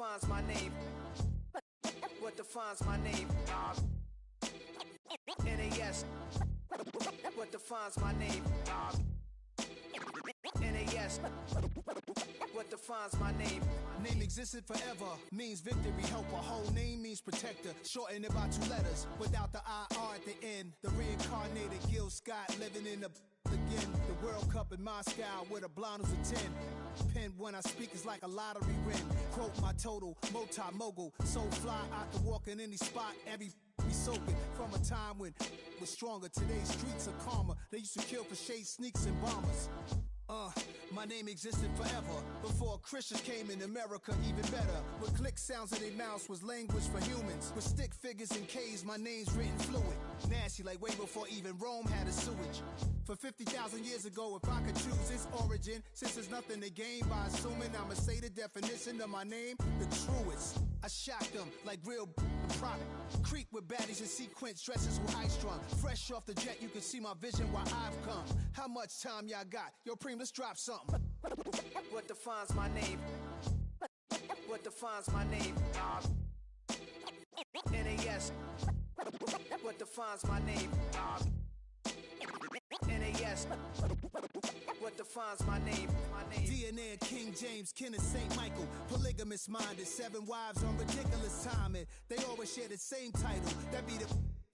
defines my name? What defines my name? NAS. What defines my name? NAS. What defines my name? Name existed forever, means victory, helper. Whole name means protector, shortened it by 2 letters, without the IR at the end. The reincarnated Gil Scott, living in the again. The World Cup in Moscow, with a blonde who's a 10. Pen when I speak is like a lottery win. Quote my total, multi-mogul, so fly I can walk in any spot, every be soaking. From a time when was stronger, today's streets are calmer. They used to kill for shade sneaks and bombers. My name existed forever, before Christians came in America, even better. With click sounds in their mouths was language for humans. With stick figures and K's, my name's written fluid. Nasty like way before even Rome had a sewage. For 50,000 years ago, if I could choose its origin, since there's nothing to gain by assuming, I'ma say the definition of my name, the truest. I shocked them like real product. Creep with baddies in sequence, dresses with high strung. Fresh off the jet, you can see my vision where I've come. How much time y'all got? Yo, Preem, let's drop something. What defines my name? What defines my name? NAS. What defines my name? NAS. What defines my name? DNA of King James, kin of St. Michael. Polygamous minded, 7 wives on ridiculous timing. They always share the same title. That be the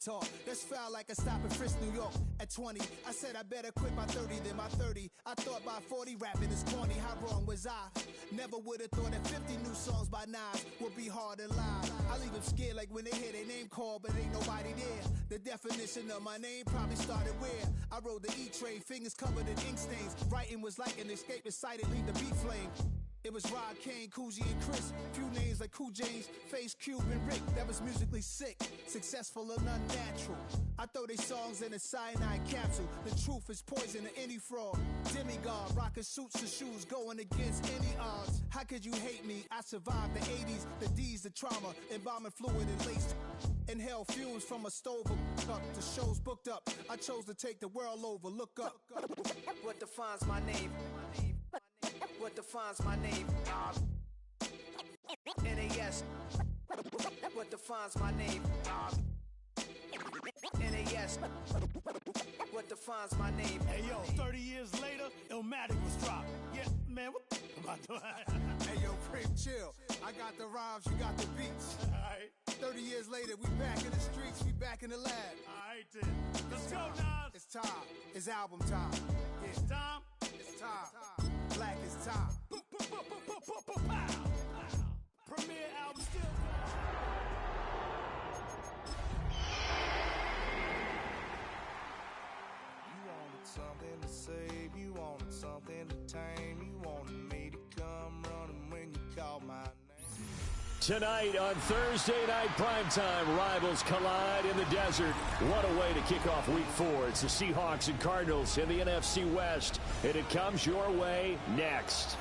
talk. That's foul like a stop in Frisk, New York. At 20, I said I better quit by 30 than my 30. I thought by 40 rapping is corny. How wrong was I? Never would have thought that 50 new songs by Nas would be hard to lie. I leave them scared like when they hear their name called, but ain't nobody there. The definition of my name probably started where I rode the E-train, fingers covered in ink stains. Writing was like an escape inside it, leave the beat flame. It was Rod Kane, Coogee, and Chris. Few names like Cool James, Face, Cube, and Rick. That was musically sick, successful and unnatural. I throw they songs in a cyanide capsule. The truth is poison to any fraud. Demigod, rocking suits and shoes, going against any odds. How could you hate me? I survived the 80s, the D's, the trauma, embalming fluid and laced. Inhale fumes from a stove up. The show's booked up. I chose to take the world over. Look up. What defines my name? What defines my name? NAS. What defines my name? NAS. What defines my name? Hey yo, 30 years later, Illmatic was dropped. Yeah, man, what the about to Hey yo, Preem, chill. I got the rhymes, you got the beats. Alright. 30 years later, we back in the streets, we back in the lab. Alright then. Let's go, Nas. It's time. It's album time. Yeah. It's time. It's time. Black is time. Premiere album still. You wanted something to save, you wanted something to tame, you wanted me to come running when you called my name. Tonight on Thursday Night Primetime, rivals collide in the desert. What a way to kick off Week 4. It's the Seahawks and Cardinals in the NFC West, and it comes your way next.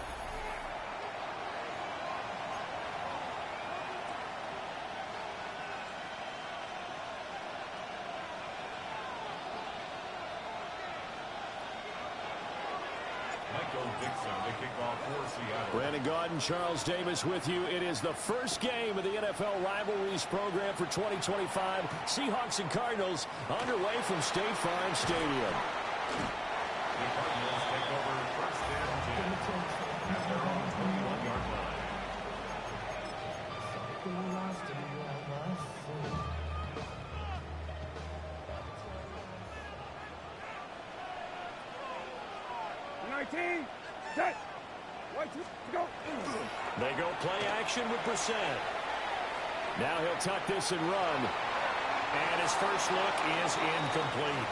Brandon Gaudin, Charles Davis with you. It is the first game of the NFL Rivalries program for 2025. Seahawks and Cardinals underway from State Farm Stadium. The Cardinals take over first and 10 at their own 21-yard line. They go play action with Brissett. Now he'll tuck this and run. And his first look is incomplete.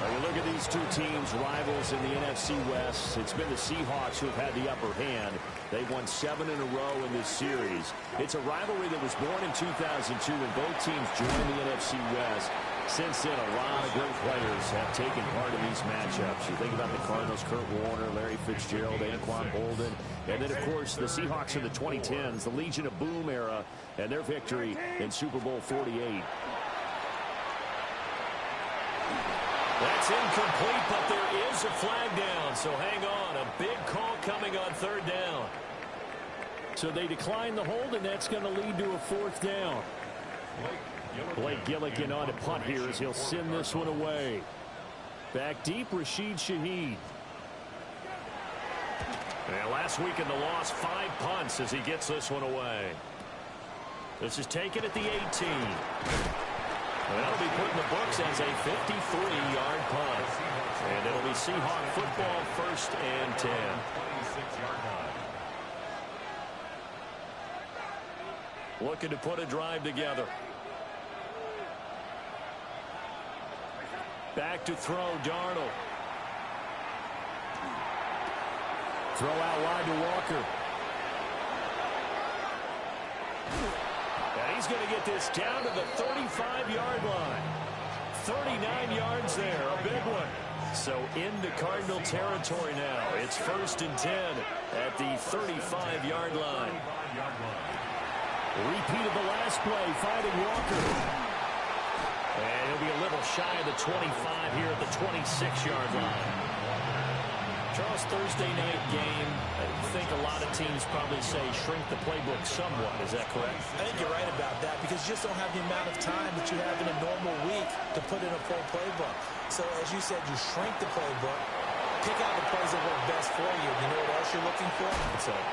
Now you look at these two teams, rivals in the NFC West. It's been the Seahawks who have had the upper hand. They've won 7 in a row in this series. It's a rivalry that was born in 2002 when both teams joined the NFC West. Since then, a lot of great players have taken part in these matchups. You think about the Cardinals, Kurt Warner, Larry Fitzgerald, Anquan Bolden, and then, of course, the Seahawks in the 2010s, the Legion of Boom era, and their victory in Super Bowl 48. That's incomplete, but there is a flag down, so hang on. A big call coming on third down. So they decline the hold, and that's going to lead to a fourth down. Blake Gilligan on a punt here as he'll send this one away. Back deep, Rashid Shaheed. And last week in the loss, 5 punts as he gets this one away. This is taken at the 18. And that'll be put in the books as a 53-yard punt. And it'll be Seahawk football, 1st and 10. 26-yard line. Looking to put a drive together. Back to throw, Darnold. Throw out wide to Walker. And he's going to get this down to the 35-yard line. 39 yards there, a big one. So into Cardinal territory now. It's 1st and 10 at the 35-yard line. Repeat of the last play, finding Walker. And he'll be a little shy of the 25 here at the 26-yard line. Charles, Thursday night game, I think a lot of teams probably say shrink the playbook somewhat. Is that correct? I think you're right about that because you just don't have the amount of time that you have in a normal week to put in a full playbook. So as you said, you shrink the playbook, pick out the plays that work best for you. You know what else you're looking for?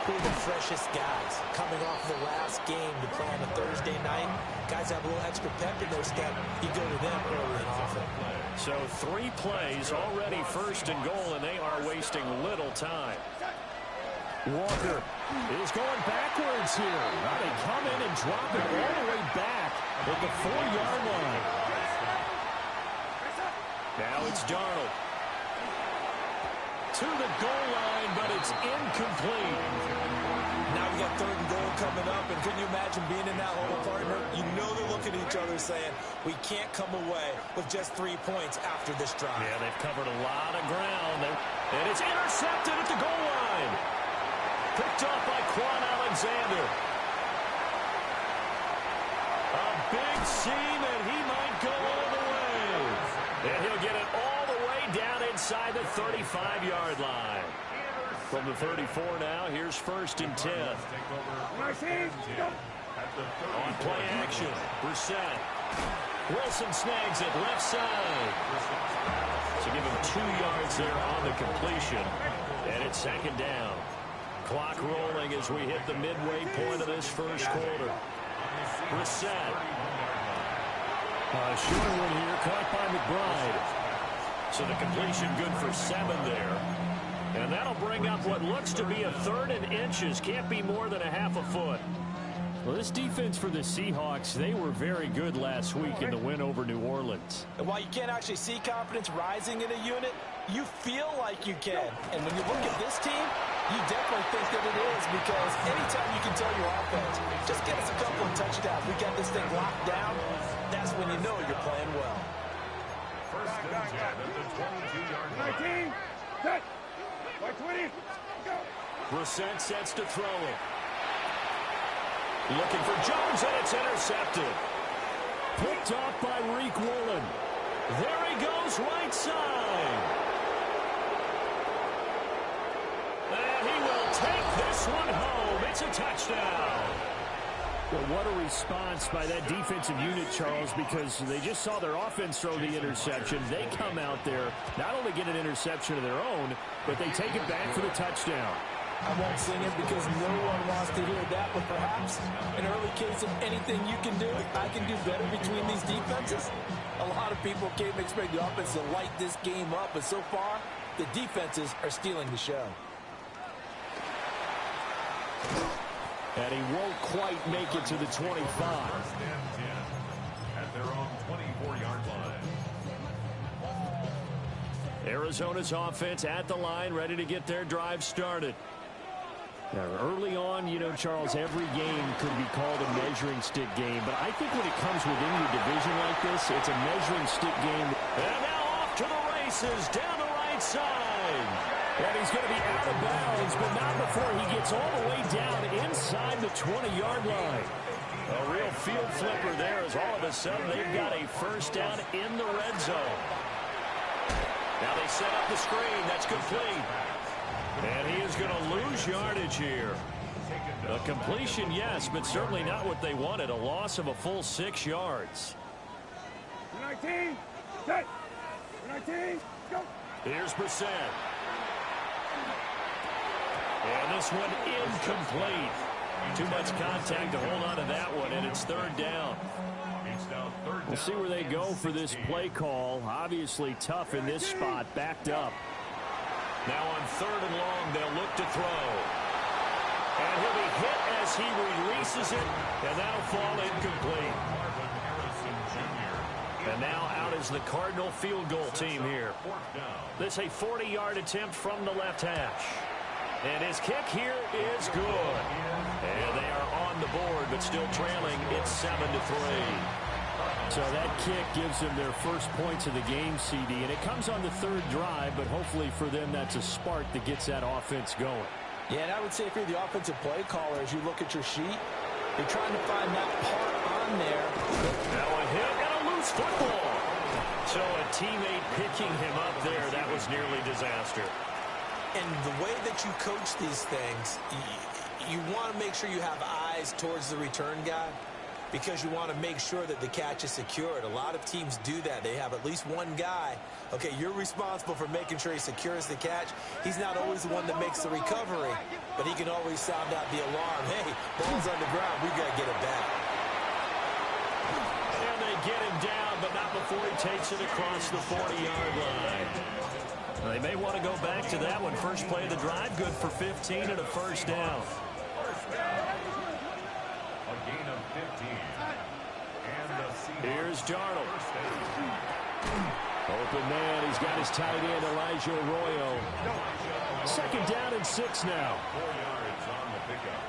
Who are the freshest guys coming off the last game to play on a Thursday night? Guys have a little extra pep in their step. You go to them early and often. So 3 plays already 1st and goal, and they are wasting little time. Walker is going backwards here. Now they come in and drop it all the way back at the 4-yard line. Now it's Darnold. To the goal line, but it's incomplete. Now we got 3rd and goal coming up, and can you imagine being in that hole, partner? You know they're looking at each other saying, we can't come away with just 3 points after this drive. Yeah, they've covered a lot of ground. And it's intercepted at the goal line. Picked off by Quan Alexander. A big seam, and he might go all the way. And he'll get it all the way down inside the 35-yard line. From the 34 now, here's 1st and 10. On play action, Brissett. Wilson snags it left side. So give him 2 yards there on the completion. And it's 2nd down. Clock rolling as we hit the midway point of this 1st quarter. Brissett. Short one here, caught by McBride. So the completion good for 7 there. And that'll bring up what looks to be a 3rd and inches. Can't be more than a half a foot. Well, this defense for the Seahawks, they were very good last week in the win over New Orleans. And while you can't actually see confidence rising in a unit, you feel like you can. And when you look at this team, you definitely think that it is, because anytime you can tell your offense, just get us a couple of touchdowns, we got this thing locked down, that's when you know you're playing well. 1st and 10 at the 22-yard line. 19, set. By 20, go. Brissett sets to throw it. Looking for Jones, and it's intercepted. Picked off by Reek Woolen. There he goes, right side. And he will take this one home. It's a touchdown. Well, what a response by that defensive unit, Charles, because they just saw their offense throw the interception. They come out there, not only get an interception of their own, but they take it back for the touchdown. I won't sing it because no one wants to hear that, but perhaps an early case of anything you can do, I can do better between these defenses. A lot of people came expect the offense to light this game up, but so far, the defenses are stealing the show. And he won't quite make it to the 25. 1st and 10 at their own 24-yard line. Arizona's offense at the line, ready to get their drive started. Now, early on, you know, Charles, every game could be called a measuring stick game, but I think when it comes within your division like this, it's a measuring stick game. And now off to the races, down the right side. And he's going to be out of bounds, but not before he gets all the way down inside the 20-yard line. A real field flipper there, as all of a sudden they've got a 1st down in the red zone. Now they set up the screen. That's complete. And he is going to lose yardage here. A completion, yes, but certainly not what they wanted. A loss of a full 6 yards. 19, set. 19, go. Here's Brissett. And this one incomplete. Too much contact to hold on to that one, and it's third down. We'll see where they go for this play call. Obviously tough in this spot, backed up. Now on 3rd and long, they'll look to throw. And he'll be hit as he releases it, and that'll fall incomplete. And now out is the Cardinal field goal team here. This a 40-yard attempt from the left hash. And his kick here is good. And they are on the board, but still trailing. It's 7-3. So that kick gives them their first points of the game, CD. And it comes on the 3rd drive, but hopefully for them that's a spark that gets that offense going. Yeah, and I would say if you're the offensive play caller, as you look at your sheet, you're trying to find that part on there. Now a hit and a loose football. So a teammate picking him up there, that was nearly disaster. And the way that you coach these things, you want to make sure you have eyes towards the return guy because you want to make sure that the catch is secured. A lot of teams do that. They have at least one guy. Okay, you're responsible for making sure he secures the catch. He's not always the one that makes the recovery, but he can always sound out the alarm. Hey, ball's on the ground. We've got to get it back. And they get him down, but not before he takes it across the 40-yard line. They may want to go back to that one. First play of the drive, good for 15 and a first down. A gain of 15. And the Seahawks. Here's Darnold. Open man, he's got his tight end, Elijah Arroyo. 2nd down and 6 now. 4 yards on the pickup.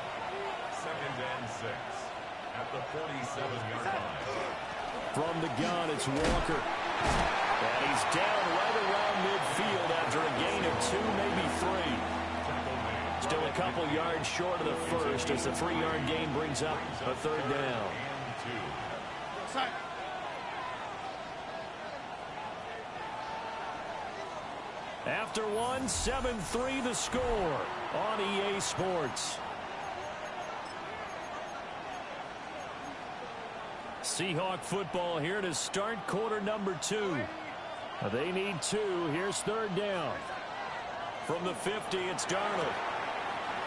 2nd and 6 at the 47-yard line. From the gun, it's Walker. And he's down right around midfield after a gain of 2, maybe 3. Still a couple yards short of the first as the 3-yard gain brings up a 3rd down. After one, 7-3 the score on EA Sports. Seahawk football here to start quarter number 2. They need 2. Here's 3rd down. From the 50, it's Darnold.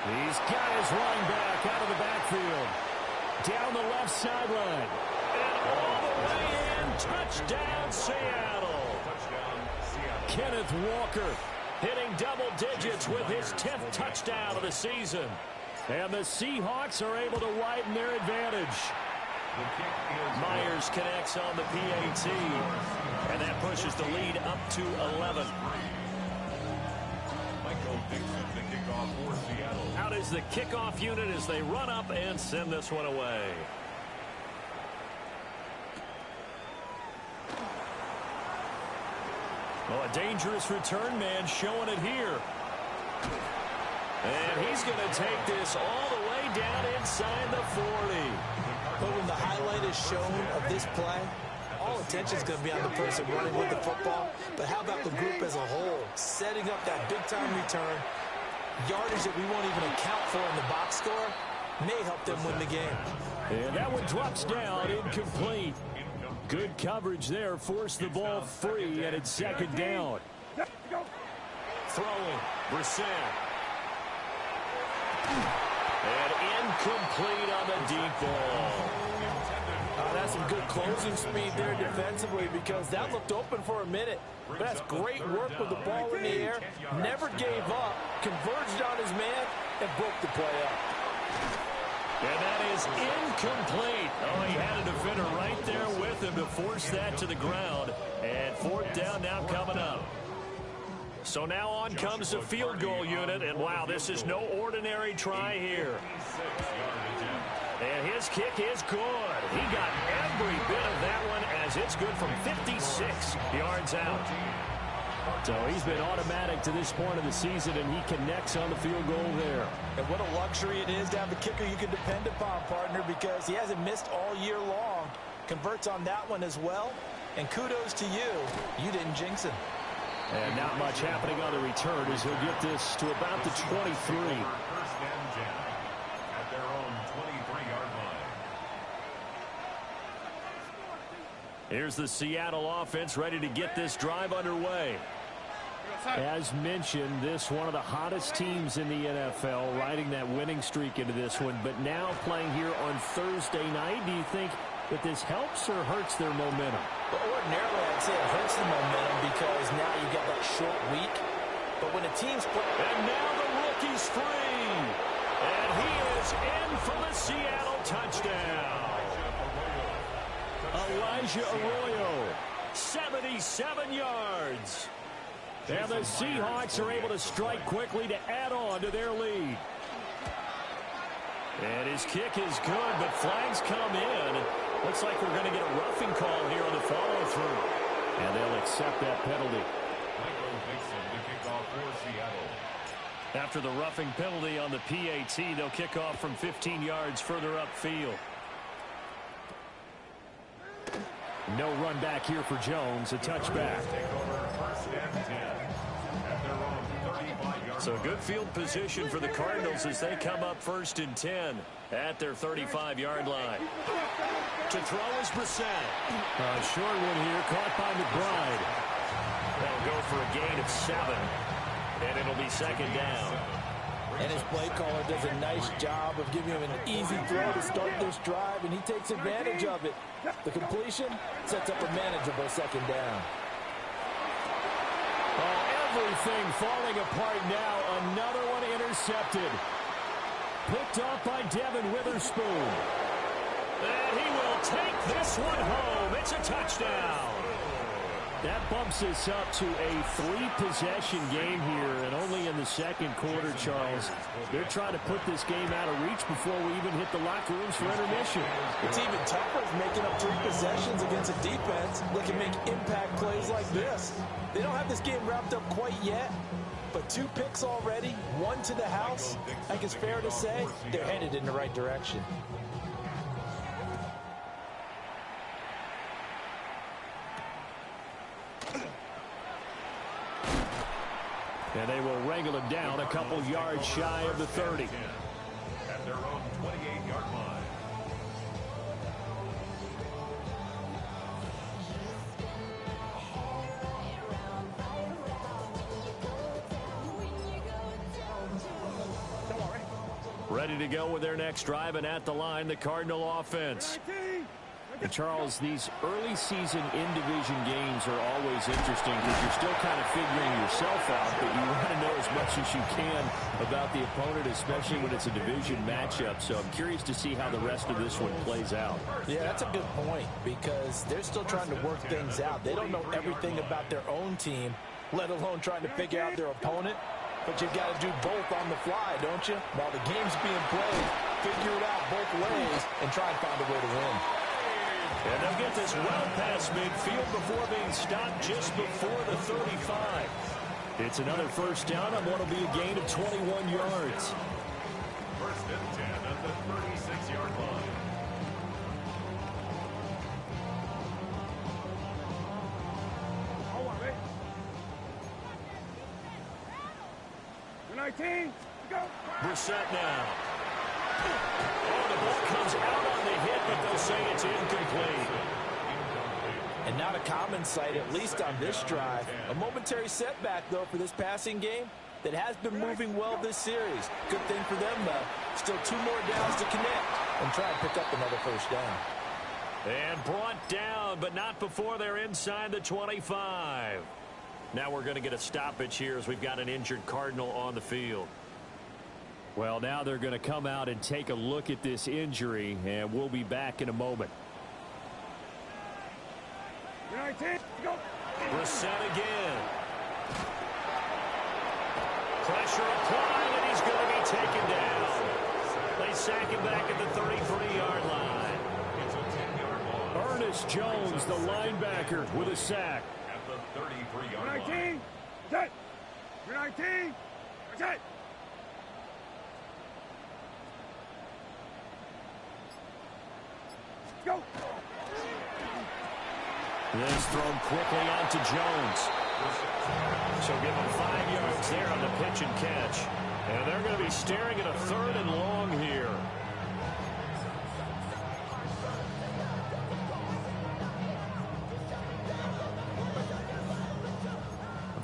He's got his running back out of the backfield. Down the left sideline. And all the way in. Touchdown, Seattle. Kenneth Walker hitting double digits with his 10th touchdown of the season. And the Seahawks are able to widen their advantage. Myers connects on the PAT, and that pushes the lead up to 11. Out is the kickoff unit as they run up and send this one away. Well, a dangerous return man showing it here. And he's going to take this all the way down inside the 40. But when the highlight is shown of this play, all attention is going to be on the person running with the football. But how about the group as a whole? Setting up that big-time return, yardage that we won't even account for in the box score, may help them win the game. And that one drops down, incomplete. Good coverage there, forced the ball free, and it's 2nd down. Throwing, Brissett. And incomplete on the deep ball. That's some good closing speed there defensively because that looked open for a minute. But that's great work with the ball in the air. Never gave up, converged on his man, and broke the play up. And that is incomplete. Oh, he had a defender right there with him to force that to the ground. And 4th down now coming up. So now on comes the field goal unit, and wow, this is no ordinary try here. And his kick is good. He got every bit of that one as it's good from 56 yards out. So he's been automatic to this point of the season, and he connects on the field goal there. And what a luxury it is to have a kicker you can depend upon, partner, because he hasn't missed all year long. Converts on that one as well, and kudos to you. You didn't jinx him. And not much happening on the return as he'll get this to about the 23. Here's the Seattle offense ready to get this drive underway. As mentioned, this one of the hottest teams in the NFL, riding that winning streak into this one, but now playing here on Thursday night. Do you think that this helps or hurts their momentum? Well, ordinarily, I'd say it hurts the momentum because now you get that short week. But when a team's playing... And now the rookie's free. And he is in for the Seattle touchdown. Elijah Arroyo, 77 yards. And the Seahawks are able to strike quickly to add on to their lead. And his kick is good, but flags come in. Looks like we're going to get a roughing call here on the follow-through. And they'll accept that penalty. After the roughing penalty on the PAT, they'll kick off from 15 yards further upfield. No run back here for Jones, a touchback. So good field position for the Cardinals as they come up 1st and 10 at their 35-yard line. To throw is Brissett. A short one here, caught by McBride. They'll go for a gain of 7, and it'll be 2nd down. And his play caller does a nice job of giving him an easy throw to start this drive, and he takes advantage of it. The completion sets up a manageable 2nd down. Oh, everything falling apart now. Another one intercepted. Picked off by Devin Witherspoon. And he will take this one home. It's a touchdown. That bumps us up to a 3-possession game here, and only in the 2nd quarter, Charles. They're trying to put this game out of reach before we even hit the locker rooms for intermission. It's even tougher making up 3 possessions against a defense that can make impact plays like this. They don't have this game wrapped up quite yet, but 2 picks already, 1 to the house. I think it's fair to say they're headed in the right direction. And they will wrangle him down a couple yards shy of the 30. At their own 28-yard line. Ready to go with their next drive, and at the line, the Cardinal offense. And Charles, these early season in-division games are always interesting because you're still kind of figuring yourself out, but you want to know as much as you can about the opponent, especially when it's a division matchup. So I'm curious to see how the rest of this one plays out. Yeah, that's a good point because they're still trying to work things out. They don't know everything about their own team, let alone trying to figure out their opponent. But you've got to do both on the fly, don't you? While the game's being played, figure it out both ways and try and find a way to win. And they'll get this well past midfield before being stopped just before the 35. It's another 1st down on what will be a gain of 21 yards. 1st and 10 at the 36-yard line. Brissett now. Oh, the ball comes out on the hit, but they'll say it's incomplete. And not a common sight, at least on this drive. A momentary setback, though, for this passing game that has been moving well this series. Good thing for them, though. Still 2 more downs to connect and try and pick up another 1st down. And brought down, but not before they're inside the 25. Now we're going to get a stoppage here as we've got an injured Cardinal on the field. Well, now they're going to come out and take a look at this injury, and we'll be back in a moment. Brissett again. Pressure applied, and he's going to be taken down. They sack him back at the 33-yard line. It's a 10-yard loss. Ernest Jones, the linebacker, with a sack. At the 33-yard line. Set. 19. Set. Go. This thrown quickly onto Jones. So give him 5 yards there on the pitch and catch. And they're going to be staring at a 3rd and long here.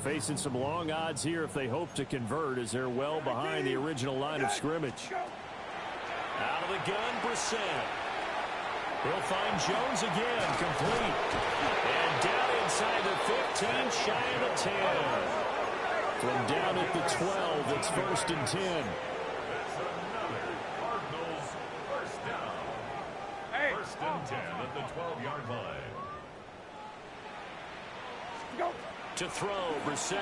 Facing some long odds here if they hope to convert, as they're well behind the original line of scrimmage. Out of the gun, Brissett. He'll find Jones again, complete. And down inside the 15, shy of the 10. From down at the 12, it's 1st and 10. That's another Cardinals first down. 1st and 10 at the 12-yard line. To throw, Brissett.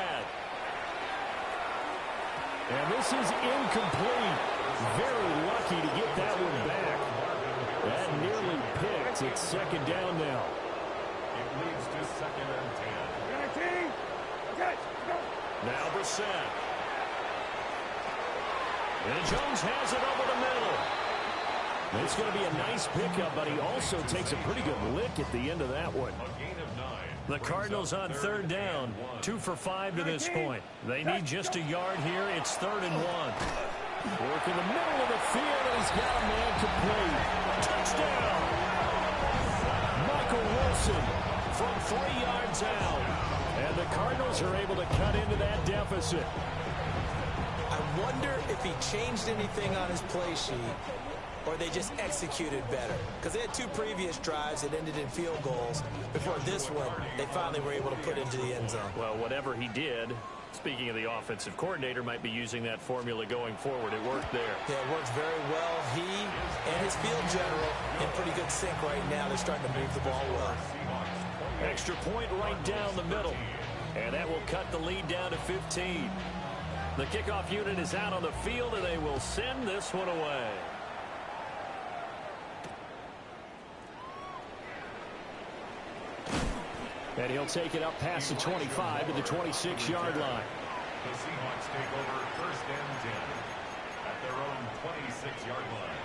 And this is incomplete. Very lucky to get that one back. That nearly picked. It's 2nd down now. It leads to 2nd and 10. Now Brissett. And Jones has it over the middle. It's going to be a nice pickup, but he also takes a pretty good lick at the end of that one. A gain of 9. The Cardinals on 3rd down. 2 for 5 to this point. They need just a yard here. It's 3rd and 1. Work in the middle of the field, and he's got a man complete. Touchdown! Michael Wilson from 3 yards out. And the Cardinals are able to cut into that deficit. I wonder if he changed anything on his play sheet, or they just executed better. Because they had 2 previous drives that ended in field goals. Before this one, they finally were able to put into the end zone. Well, whatever he did, speaking of the offensive coordinator, might be using that formula going forward. It worked there. Yeah, it works very well. He and his field general in pretty good sync right now. They're starting to move the ball well. Extra point right down the middle. And that will cut the lead down to 15. The kickoff unit is out on the field, and they will send this one away. And he'll take it up past the 25 to the 26-yard line. The Seahawks take over 1st and 10 at their own 26-yard line.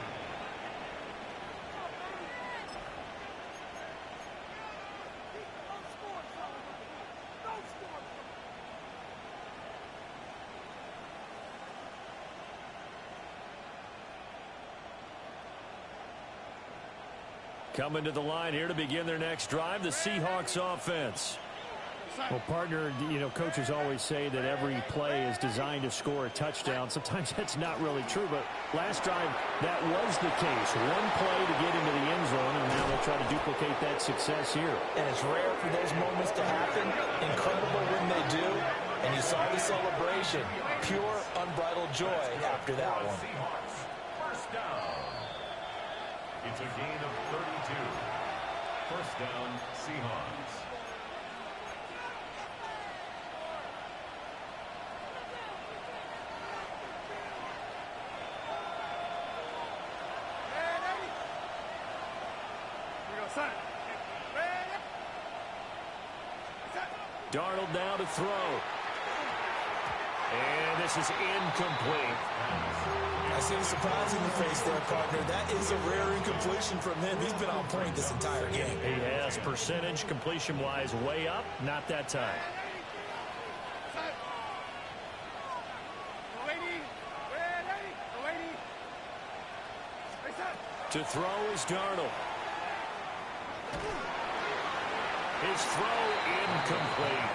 Coming to the line here to begin their next drive, the Seahawks offense. Well, partner, you know, coaches always say that every play is designed to score a touchdown. Sometimes that's not really true, but last drive, that was the case. One play to get into the end zone, and now they'll try to duplicate that success here. And it's rare for those moments to happen. Incredible when they do. And you saw the celebration. Pure, unbridled joy after that one. Seahawks first down. It's a gain of 32. 1st down, Seahawks. Darnold now to throw. And this is incomplete. I see the surprise in your face there, partner. That is a rare incompletion from him. He's been on point this entire game. He has percentage completion-wise way up. Not that time. To throw is Darnold. His throw incomplete.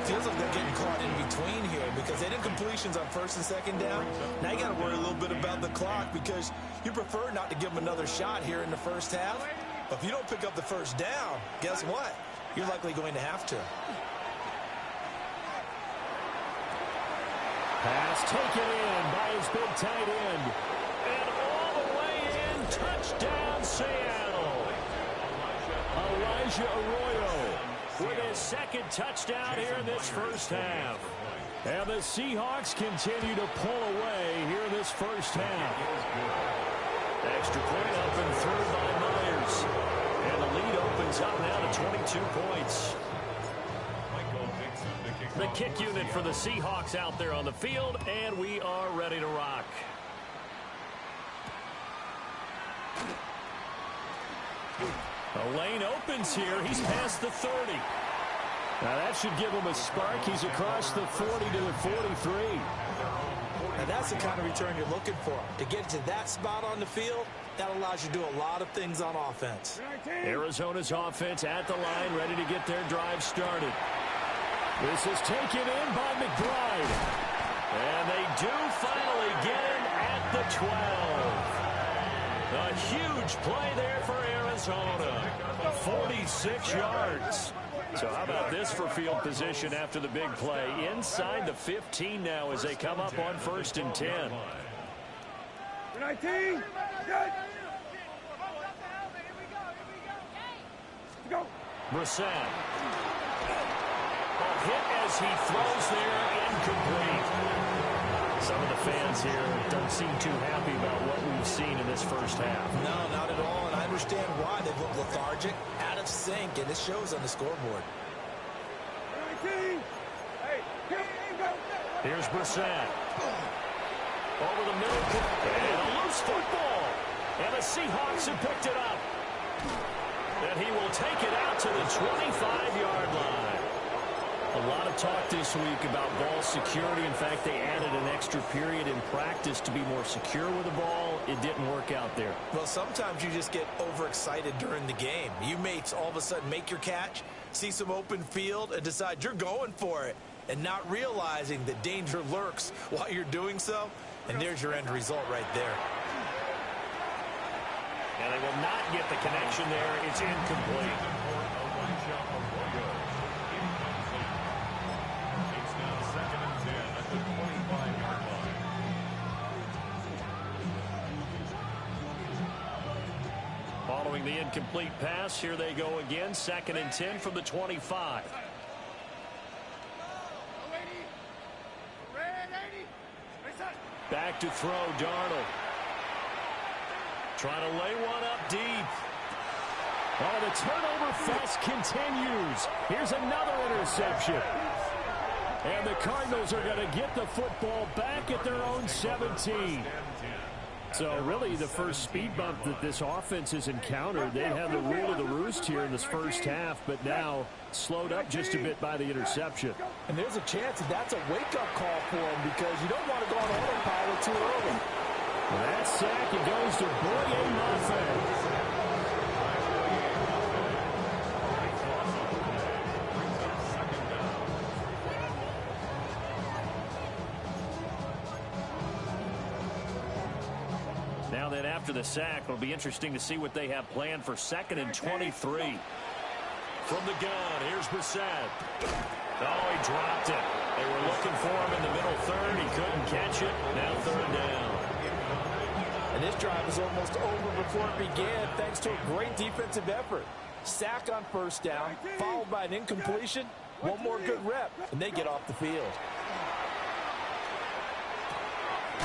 Feels like they're getting caught in between here because they did completions on 1st and 2nd down. Now you got to worry a little bit about the clock because you prefer not to give them another shot here in the 1st half. But if you don't pick up the 1st down, guess what? You're likely going to have to. Pass taken in by his big tight end. And all the way in, touchdown Seattle. Elijah Arroyo with his 2nd touchdown here in this 1st half. And the Seahawks continue to pull away here in this 1st half. Extra point up and through by Myers. And the lead opens up now to 22 points. The kick unit for the Seahawks out there on the field, and we are ready to rock. The lane opens here. He's past the 30. Now that should give him a spark. He's across the 40 to the 43. Now that's the kind of return you're looking for. To get to that spot on the field, that allows you to do a lot of things on offense. Arizona's offense at the line, ready to get their drive started. This is taken in by McBride. And they do finally get him at the 12. A huge play there for Arizona. 46 yards. So how about this for field position after the big play? Inside the 15 now as they come up on 1st and 10. 19. Go. Brissett. A hit as he throws there, incomplete. Some of the fans here don't seem too happy about what we've seen in this first half. No, not at all, and I understand why. They've looked lethargic, out of sync, and it shows on the scoreboard. 19. Here's Brissett. Over the middle, and a loose football. And the Seahawks have picked it up. And he will take it out to the 25-yard line. A lot of talk this week about ball security. In fact, they added an extra period in practice to be more secure with the ball. It didn't work out there. Well, sometimes you just get overexcited during the game. You mates all of a sudden make your catch, see some open field, and decide you're going for it, and not realizing that danger lurks while you're doing so. And there's your end result right there. And they will not get the connection there. It's incomplete. It's now 2nd and 10 at the 25-yard line. Following the incomplete pass, here they go again. 2nd and 10 from the 25. Back to throw, Darnold. Trying to lay one up deep. Oh, the turnover fest continues. Here's another interception. And the Cardinals are going to get the football back at their own 17. So really the first speed bump that this offense has encountered. They had the rule of the roost here in this first half, but now slowed up just a bit by the interception. And there's a chance that that's a wake-up call for him because you don't want to go on autopilot too early. That sack, it goes to Boye Mafe. Now that after the sack, it'll be interesting to see what they have planned for 2nd and 23. From the gun, here's Brissett. Oh, he dropped it. They were looking for him in the middle third. He couldn't catch it. Now 3rd down. And this drive is almost over before it began thanks to a great defensive effort. Sack on 1st down, followed by an incompletion. One more good rep, and they get off the field.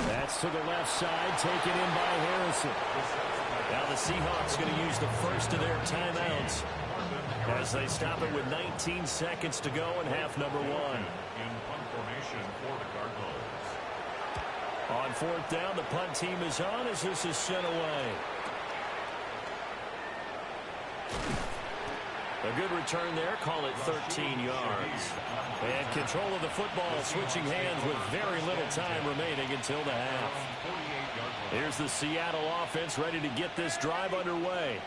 That's to the left side, taken in by Harrison. Now the Seahawks going to use the first of their timeouts as they stop it with 19 seconds to go in half number 1. In punt formation for the Cardinals. On 4th down, the punt team is on as this is sent away. A good return there, call it 13 yards. And control of the football switching hands with very little time remaining until the half. Here's the Seattle offense ready to get this drive underway.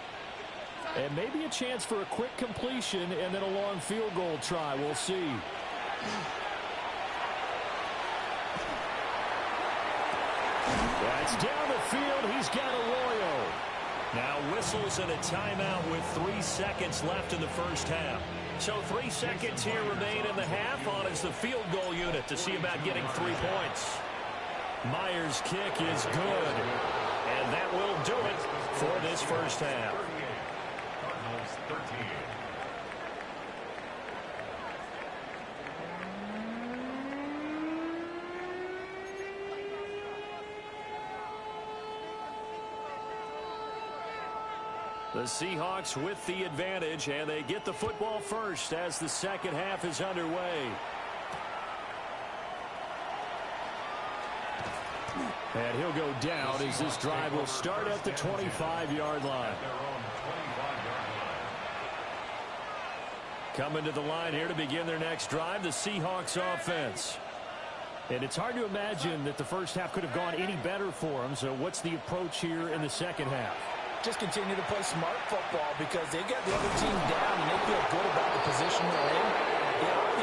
And maybe a chance for a quick completion and then a long field goal try. We'll see. That's down the field. He's got Arroyo. Now whistles and a timeout with 3 seconds left in the first half. So 3 seconds here remain in the half on as the field goal unit to see about getting 3 points. Myers' kick is good. And that will do it for this first half. Cardinals 13. The Seahawks with the advantage, and they get the football first as the second half is underway. And he'll go down as this drive will start at the 25-yard line. Coming to the line here to begin their next drive, the Seahawks offense. And it's hard to imagine that the first half could have gone any better for them. So what's the approach here in the second half? Just continue to play smart football because they got the other team down and they feel good about the position they're in.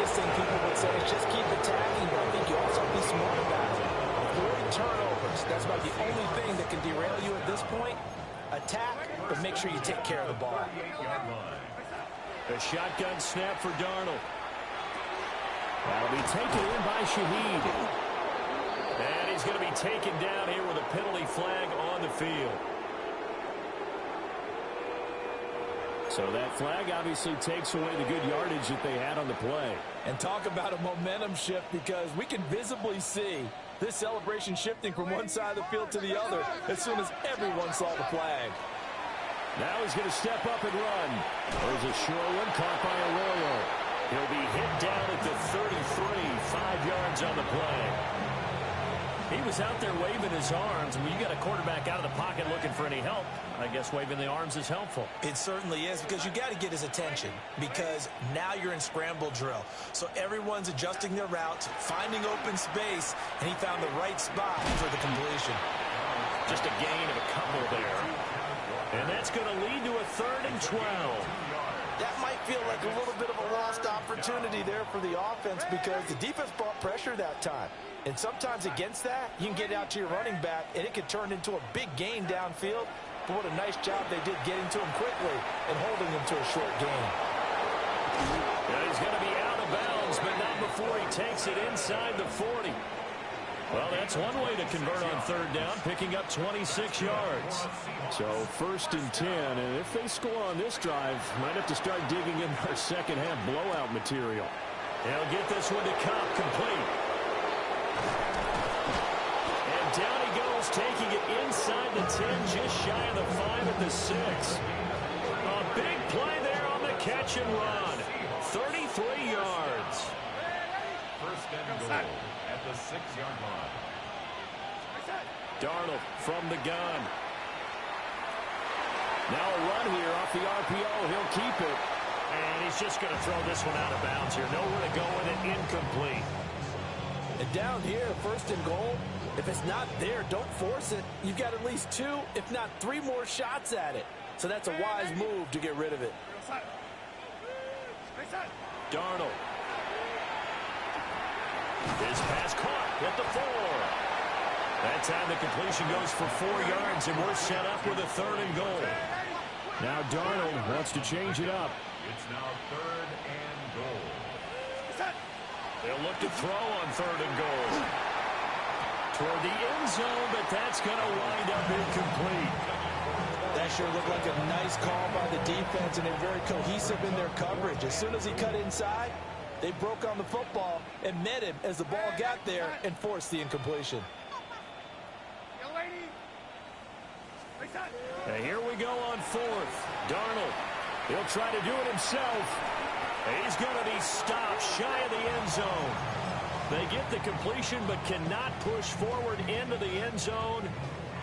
They biggest thing people would say is just keep attacking, but I think you also have to be smart about it. Avoid turnovers. That's about the only thing that can derail you at this point. Attack, but make sure you take care of the ball. A shotgun snap for Darnold. That'll be taken in by Shaheed. And he's going to be taken down here with a penalty flag on the field. So that flag obviously takes away the good yardage that they had on the play. And talk about a momentum shift, because we can visibly see this celebration shifting from one side of the field to the other as soon as everyone saw the flag. Now he's going to step up and run. There's a short one caught by Arroyo. He'll be hit down at the 33, 5 yards on the play. He was out there waving his arms. When you got a quarterback out of the pocket looking for any help, I guess waving the arms is helpful. It certainly is, because you got to get his attention, because now you're in scramble drill. So everyone's adjusting their routes, finding open space, and he found the right spot for the completion. Just a gain of a couple there. And that's going to lead to a 3rd and 12. That might feel like a little bit of a lost opportunity there for the offense, because the defense brought pressure that time. And sometimes against that, you can get out to your running back, and it could turn into a big gain downfield. But what a nice job they did getting to him quickly and holding him to a short gain. And he's going to be out of bounds, but not before he takes it inside the 40. Well, that's one way to convert on 3rd down, picking up 26 yards. So 1st and 10, and if they score on this drive, might have to start digging in our second half blowout material. They'll get this one to Cobb, complete. And down he goes, taking it inside the 10, just shy of the 5 at the 6. A big play there on the catch and run. 33 yards. 1st and goal at the 6-yard line. Darnold from the gun. Now a run here off the RPO. He'll keep it. And he's just going to throw this one out of bounds here. Nowhere to go with it. Incomplete. And down here, 1st and goal, if it's not there, don't force it. You've got at least 2, if not 3 more shots at it. So that's a wise move to get rid of it. Darnold. His pass caught at the 4. That time the completion goes for 4 yards, and we're set up with a 3rd and goal. Now Darnold wants to change it up. It's now 3rd and goal. They'll look to throw on 3rd and goal. Toward the end zone, but that's going to wind up incomplete. That sure looked like a nice call by the defense, and they're very cohesive in their coverage. As soon as he cut inside, they broke on the football and met him as the ball got there and forced the incompletion. And here we go on 4th. Darnold, he'll try to do it himself. He's going to be stopped shy of the end zone. They get the completion but cannot push forward into the end zone.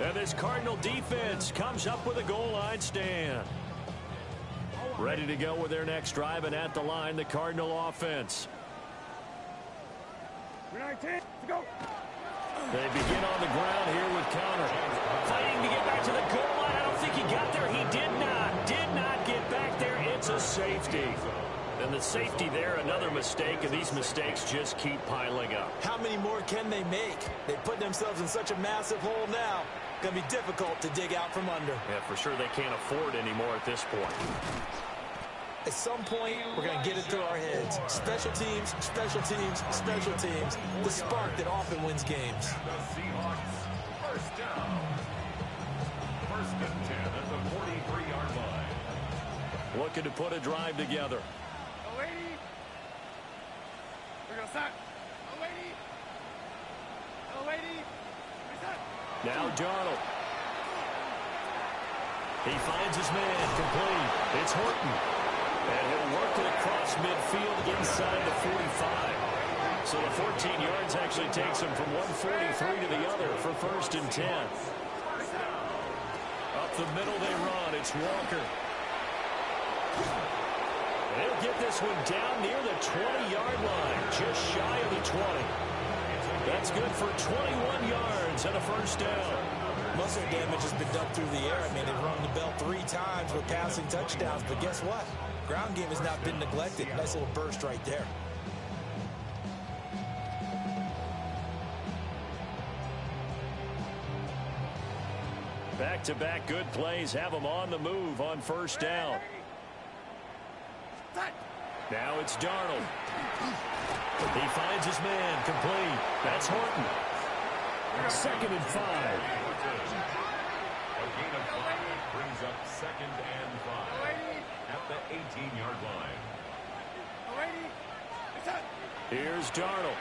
And this Cardinal defense comes up with a goal line stand. Ready to go with their next drive, and at the line, the Cardinal offense. They begin on the ground here with Conner. Fighting to get back to the goal line. I don't think he got there. He did not get back there. It's a safety. And the safety there, another mistake, and these mistakes just keep piling up. How many more can they make? They put themselves in such a massive hole now. Going to be difficult to dig out from under. Yeah, for sure they can't afford anymore at this point. At some point, we're going to get it through our heads. Special teams, special teams, special teams. The spark that often wins games. The Seahawks, 1st down. 1st and 10 at the 43-yard line. Looking to put a drive together. Now Darnold. He finds his man, complete. It's Horton. And he'll work it across midfield inside the 45. So the 14 yards actually takes him from 143 to the other for 1st and 10. Up the middle they run. It's Walker. They'll get this one down near the 20-yard line, just shy of the 20. That's good for 21 yards and a 1st down. Muscle damage has been done through the air. I mean, they've rung the bell 3 times with passing touchdowns, but guess what? Ground game has not been neglected. Nice little burst right there. Back-to-back good plays have them on the move on first down. Now it's Darnold. He finds his man, complete. That's Horton. 2nd and 5. A gain of 5 brings up 2nd and 5 at the 18-yard line. Here's Darnold.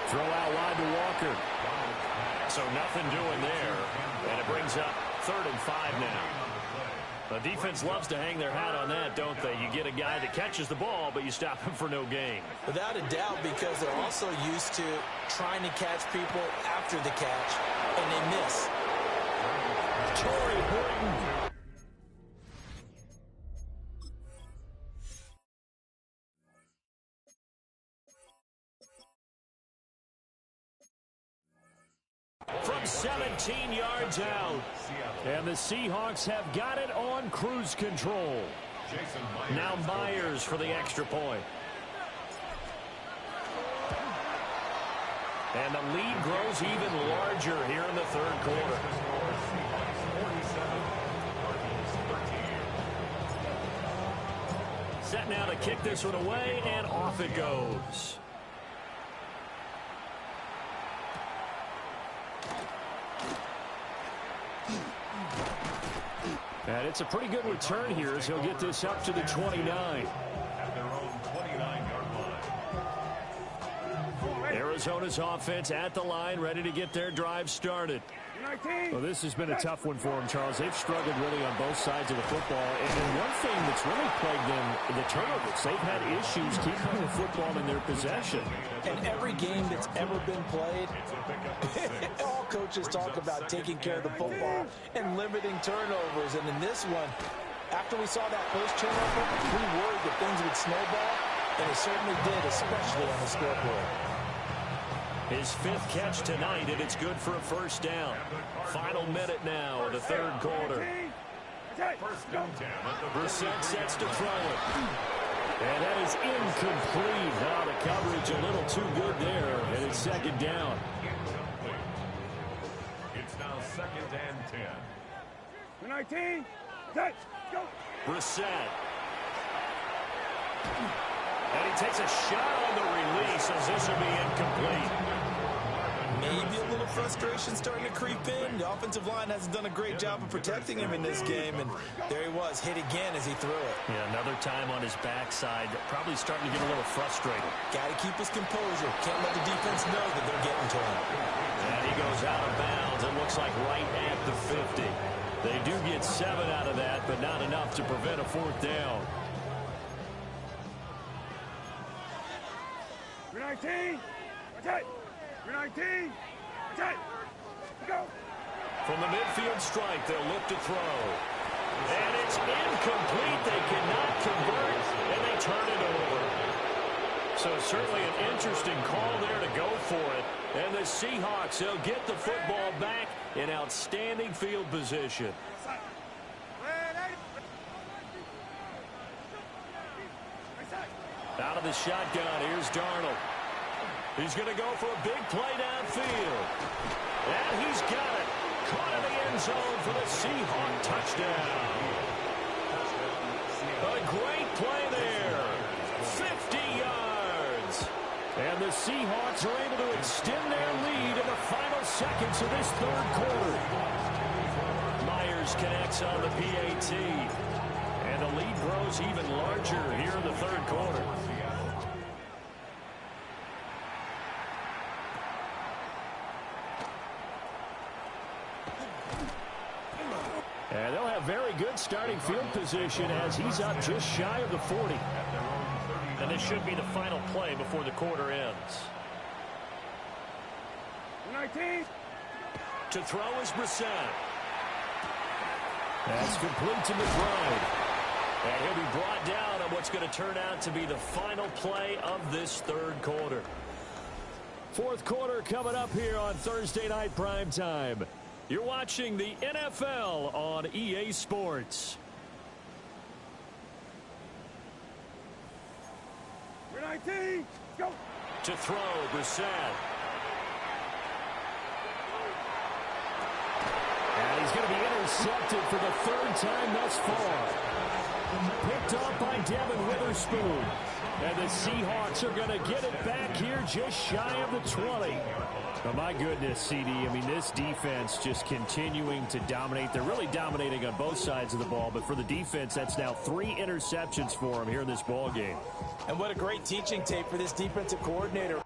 Throw out wide to Walker. So nothing doing there. And it brings up 3rd and 5 now. The defense loves to hang their hat on that, don't they? You get a guy that catches the ball, but you stop him for no gain. Without a doubt, because they're also used to trying to catch people after the catch, and they miss. Torrey Horton. From 17 yards out. And the Seahawks have got it on cruise control. Now Myers for the extra point. And the lead grows even larger here in the 3rd quarter. Set now to kick this one away, and off it goes. And it's a pretty good return here as he'll get this up to the 29. At their own 29-yard line. Arizona's offense at the line, ready to get their drive started. Well, this has been a tough one for them, Charles. They've struggled really on both sides of the football. And then one thing that's really plagued them, the turnovers. They've had issues keeping the football in their possession. And every game that's ever been played, all coaches talk about taking care of the football and limiting turnovers. And in this one, after we saw that first turnover, we worried that things would snowball, and it certainly did, especially on the scoreboard. His 5th catch tonight, and it's good for a first down. Final minute now of the 3rd quarter. Brissett sets to throw it. And that is incomplete. Now the coverage a little too good there, and it's 2nd down. It's now 2nd and 10. 19, set, go. Brissett. And he takes a shot on the release as this will be incomplete. Maybe a little frustration starting to creep in. The offensive line hasn't done a great job of protecting him in this game, and there he was, hit again as he threw it. Yeah, another time on his backside, probably starting to get a little frustrated. Got to keep his composure. Can't let the defense know that they're getting to him. And he goes out of bounds. It looks like right at the 50. They do get 7 out of that, but not enough to prevent a 4th down. 19, attack. 19, attack. Go. From the midfield strike, they'll look to throw. And it's incomplete. They cannot convert, and they turn it over. So certainly an interesting call there to go for it. And the Seahawks, they'll get the football back in outstanding field position. Out of the shotgun, here's Darnold. He's going to go for a big play downfield. And he's got it. Caught in the end zone for the Seahawk touchdown. A great play there. 50 yards. And the Seahawks are able to extend their lead in the final seconds of this 3rd quarter. Myers connects on the PAT. And the lead grows even larger here in the 3rd quarter. And they'll have very good starting field position as he's up just shy of the 40. And this should be the final play before the quarter ends. 19. To throw is Brissett. That's complete to McBride. And he'll be brought down on what's going to turn out to be the final play of this 3rd quarter. 4th quarter coming up here on Thursday Night Primetime. You're watching the NFL on EA Sports. 19, go. To throw, Brissett. is going to be intercepted for the third time thus far. Picked up by Devin Witherspoon. And the Seahawks are going to get it back here just shy of the 20. Oh, my goodness, CD. I mean, this defense just continuing to dominate. They're really dominating on both sides of the ball. But for the defense, that's now 3 interceptions for them here in this ball game. And what a great teaching tape for this defensive coordinator.